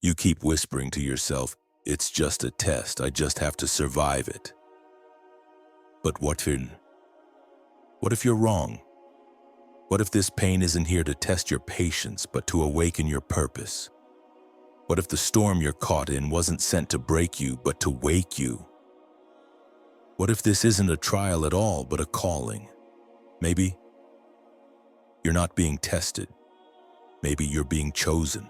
You keep whispering to yourself, it's just a test, I just have to survive it. But what if you're wrong? What if this pain isn't here to test your patience, but to awaken your purpose? What if the storm you're caught in wasn't sent to break you, but to wake you? What if this isn't a trial at all, but a calling? Maybe you're not being tested. Maybe you're being chosen.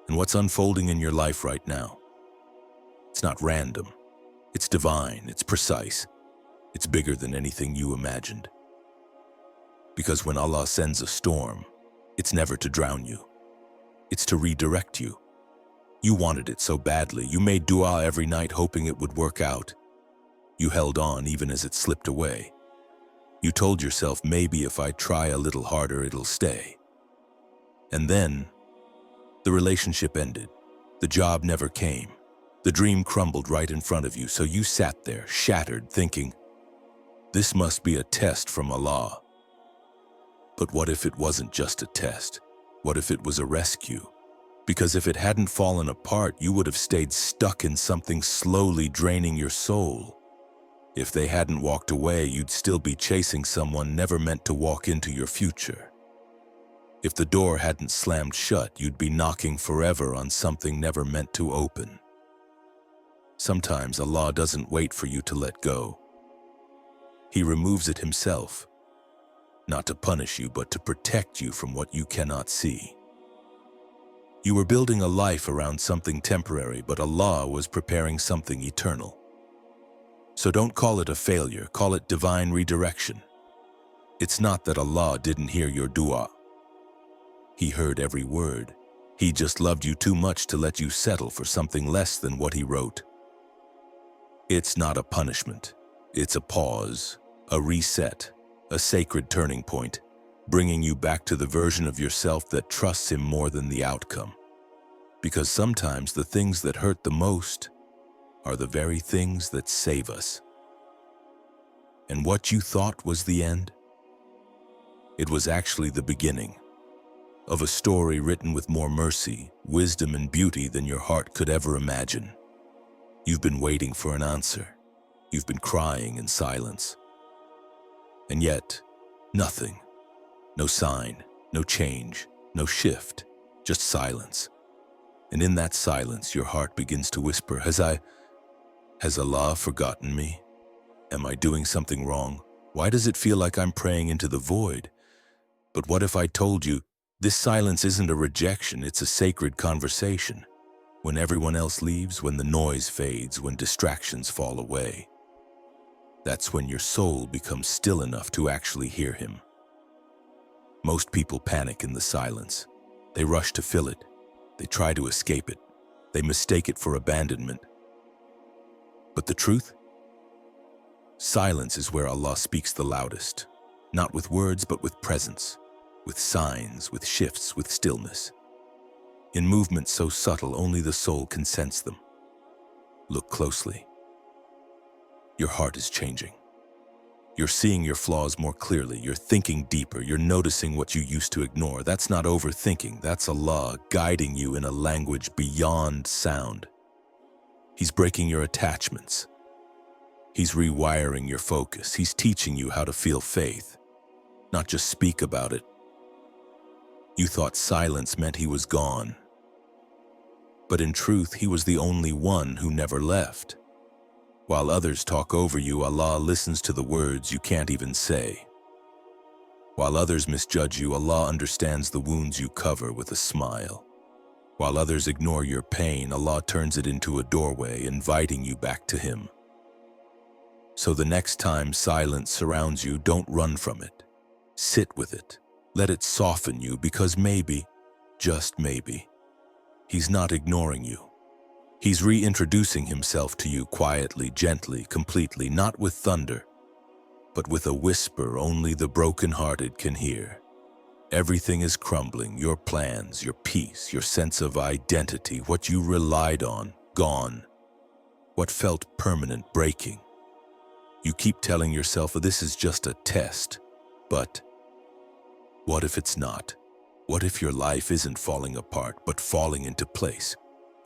And what's unfolding in your life right now? It's not random. It's divine. It's precise. It's bigger than anything you imagined. Because when Allah sends a storm, it's never to drown you. It's to redirect you. You wanted it so badly. You made dua every night hoping it would work out. You held on even as it slipped away. You told yourself, maybe if I try a little harder, it'll stay. And then, the relationship ended. The job never came. The dream crumbled right in front of you, so you sat there, shattered, thinking, this must be a test from Allah. But what if it wasn't just a test? What if it was a rescue? Because if it hadn't fallen apart, you would have stayed stuck in something slowly draining your soul. If they hadn't walked away, you'd still be chasing someone never meant to walk into your future. If the door hadn't slammed shut, you'd be knocking forever on something never meant to open. Sometimes Allah doesn't wait for you to let go. He removes it himself, not to punish you, but to protect you from what you cannot see. You were building a life around something temporary, but Allah was preparing something eternal. So don't call it a failure, call it divine redirection. It's not that Allah didn't hear your dua. He heard every word. He just loved you too much to let you settle for something less than what He wrote. It's not a punishment. It's a pause, a reset, a sacred turning point, bringing you back to the version of yourself that trusts Him more than the outcome. Because sometimes the things that hurt the most are the very things that save us. And what you thought was the end, it was actually the beginning of a story written with more mercy, wisdom, and beauty than your heart could ever imagine. You've been waiting for an answer. You've been crying in silence. And yet, nothing. No sign, no change, no shift, just silence. And in that silence, your heart begins to whisper, Has Allah forgotten me? Am I doing something wrong? Why does it feel like I'm praying into the void? But what if I told you, this silence isn't a rejection, it's a sacred conversation. When everyone else leaves, when the noise fades, when distractions fall away, that's when your soul becomes still enough to actually hear Him. Most people panic in the silence. They rush to fill it. They try to escape it. They mistake it for abandonment. But the truth? Silence is where Allah speaks the loudest. Not with words, but with presence, with signs, with shifts, with stillness. In movements so subtle, only the soul can sense them. Look closely. Your heart is changing. You're seeing your flaws more clearly. You're thinking deeper. You're noticing what you used to ignore. That's not overthinking. That's Allah guiding you in a language beyond sound. He's breaking your attachments. He's rewiring your focus. He's teaching you how to feel faith, not just speak about it. You thought silence meant He was gone. But in truth, He was the only one who never left. While others talk over you, Allah listens to the words you can't even say. While others misjudge you, Allah understands the wounds you cover with a smile. While others ignore your pain, Allah turns it into a doorway, inviting you back to Him. So the next time silence surrounds you, don't run from it. Sit with it. Let it soften you, because maybe, just maybe, He's not ignoring you. He's reintroducing Himself to you quietly, gently, completely, not with thunder, but with a whisper only the brokenhearted can hear. Everything is crumbling, your plans, your peace, your sense of identity, what you relied on, gone. What felt permanent, breaking. You keep telling yourself, this is just a test, but what if it's not? What if your life isn't falling apart, but falling into place?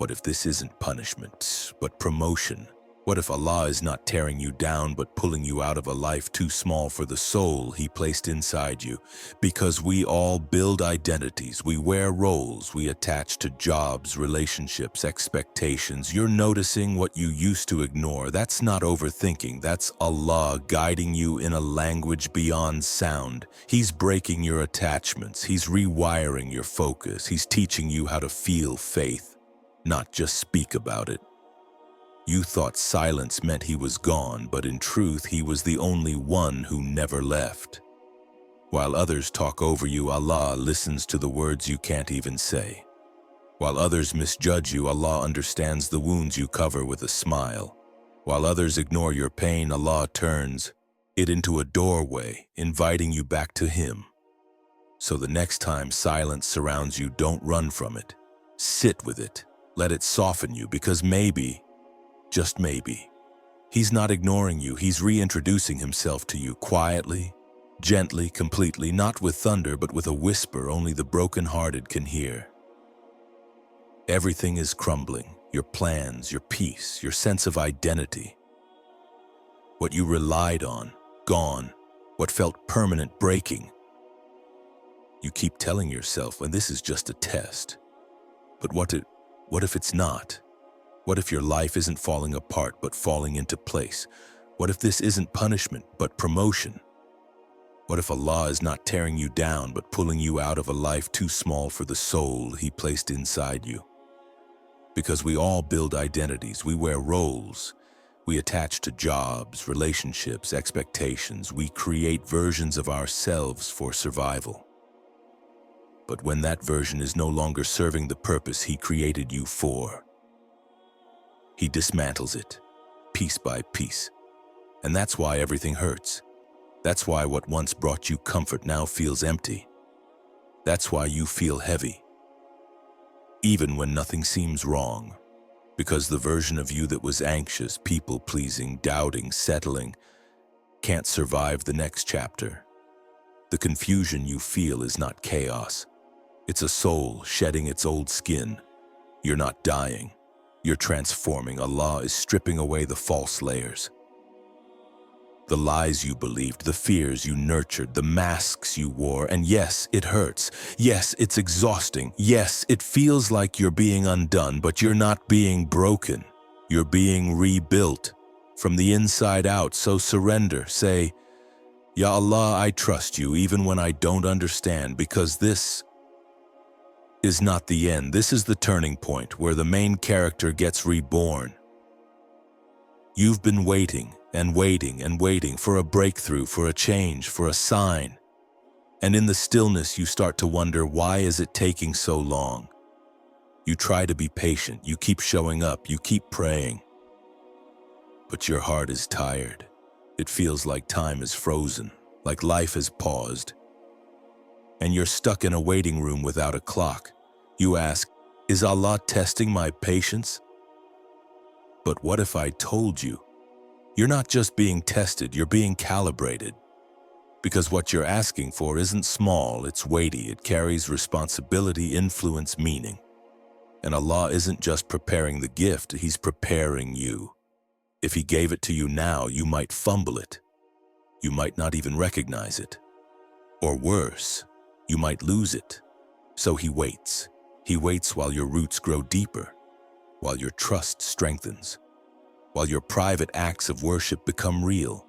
What if this isn't punishment, but promotion? What if Allah is not tearing you down, but pulling you out of a life too small for the soul He placed inside you? Because we all build identities, we wear roles, we attach to jobs, relationships, expectations. You're noticing what you used to ignore. That's not overthinking, that's Allah guiding you in a language beyond sound. He's breaking your attachments, He's rewiring your focus, He's teaching you how to feel faith, not just speak about it. You thought silence meant He was gone, but in truth, He was the only one who never left. While others talk over you, Allah listens to the words you can't even say. While others misjudge you, Allah understands the wounds you cover with a smile. While others ignore your pain, Allah turns it into a doorway, inviting you back to Him. So the next time silence surrounds you, don't run from it. Sit with it. Let it soften you, because maybe, just maybe, He's not ignoring you. He's reintroducing Himself to you quietly, gently, completely, not with thunder, but with a whisper only the brokenhearted can hear. Everything is crumbling. Your plans, your peace, your sense of identity. What you relied on, gone. What felt permanent, breaking. You keep telling yourself, and this is just a test. But what if it's not? What if your life isn't falling apart, but falling into place? What if this isn't punishment, but promotion? What if Allah is not tearing you down, but pulling you out of a life too small for the soul He placed inside you? Because we all build identities, we wear roles, we attach to jobs, relationships, expectations, we create versions of ourselves for survival. But when that version is no longer serving the purpose He created you for, He dismantles it, piece by piece. And that's why everything hurts. That's why what once brought you comfort now feels empty. That's why you feel heavy, even when nothing seems wrong. Because the version of you that was anxious, people-pleasing, doubting, settling, can't survive the next chapter. The confusion you feel is not chaos. It's a soul shedding its old skin. You're not dying. You're transforming. Allah is stripping away the false layers. The lies you believed, the fears you nurtured, the masks you wore. And yes, it hurts. Yes, it's exhausting. Yes, it feels like you're being undone, but you're not being broken. You're being rebuilt from the inside out. So surrender. Say, Ya Allah, I trust you even when I don't understand, because this is not the end. This is the turning point where the main character gets reborn. You've been waiting and waiting and waiting for a breakthrough, for a change, for a sign. And in the stillness, you start to wonder, why is it taking so long? You try to be patient. You keep showing up. You keep praying. But your heart is tired. It feels like time is frozen, like life has paused. And you're stuck in a waiting room without a clock. You ask, is Allah testing my patience? But what if I told you, you're not just being tested, you're being calibrated. Because what you're asking for isn't small, it's weighty, it carries responsibility, influence, meaning. And Allah isn't just preparing the gift, He's preparing you. If He gave it to you now, you might fumble it. You might not even recognize it. Or worse, you might lose it. So He waits. He waits while your roots grow deeper, while your trust strengthens, while your private acts of worship become real,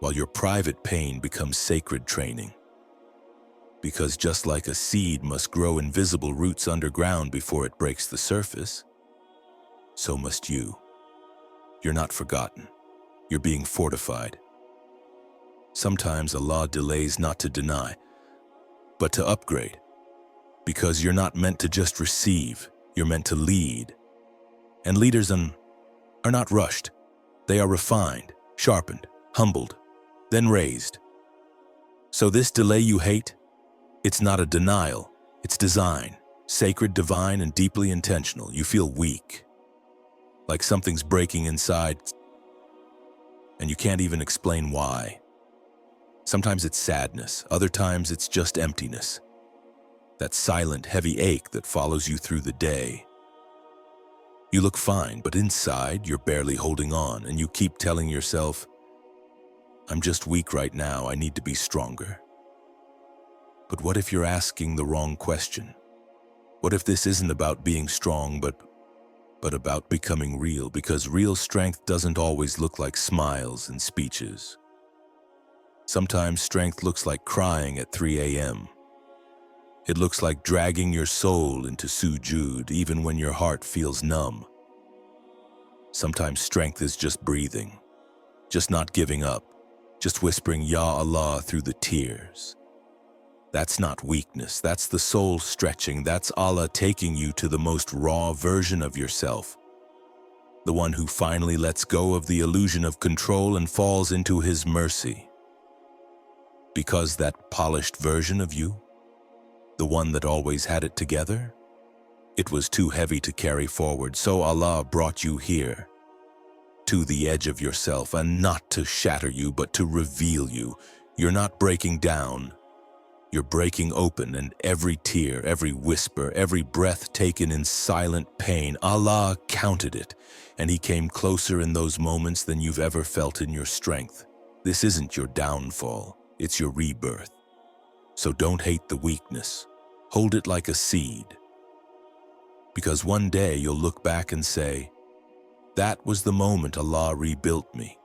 while your private pain becomes sacred training. Because just like a seed must grow invisible roots underground before it breaks the surface, so must you. You're not forgotten. You're being fortified. Sometimes Allah delays not to deny, but to upgrade. Because you're not meant to just receive, you're meant to lead. And leaders are not rushed. They are refined, sharpened, humbled, then raised. So this delay you hate, it's not a denial, it's design. Sacred, divine, and deeply intentional. You feel weak, like something's breaking inside, and you can't even explain why. Sometimes it's sadness, other times it's just emptiness. That silent, heavy ache that follows you through the day. You look fine, but inside you're barely holding on, and you keep telling yourself, I'm just weak right now, I need to be stronger. But what if you're asking the wrong question? What if this isn't about being strong, but about becoming real? Because real strength doesn't always look like smiles and speeches. Sometimes strength looks like crying at 3 a.m. It looks like dragging your soul into sujood even when your heart feels numb. Sometimes strength is just breathing, just not giving up, just whispering Ya Allah through the tears. That's not weakness, that's the soul stretching, that's Allah taking you to the most raw version of yourself. The one who finally lets go of the illusion of control and falls into His mercy. Because that polished version of you, the one that always had it together, it was too heavy to carry forward, so Allah brought you here, to the edge of yourself, and not to shatter you, but to reveal you. You're not breaking down, you're breaking open, and every tear, every whisper, every breath taken in silent pain, Allah counted it, and He came closer in those moments than you've ever felt in your strength. This isn't your downfall, it's your rebirth. So don't hate the weakness, hold it like a seed. Because one day you'll look back and say, that was the moment Allah rebuilt me.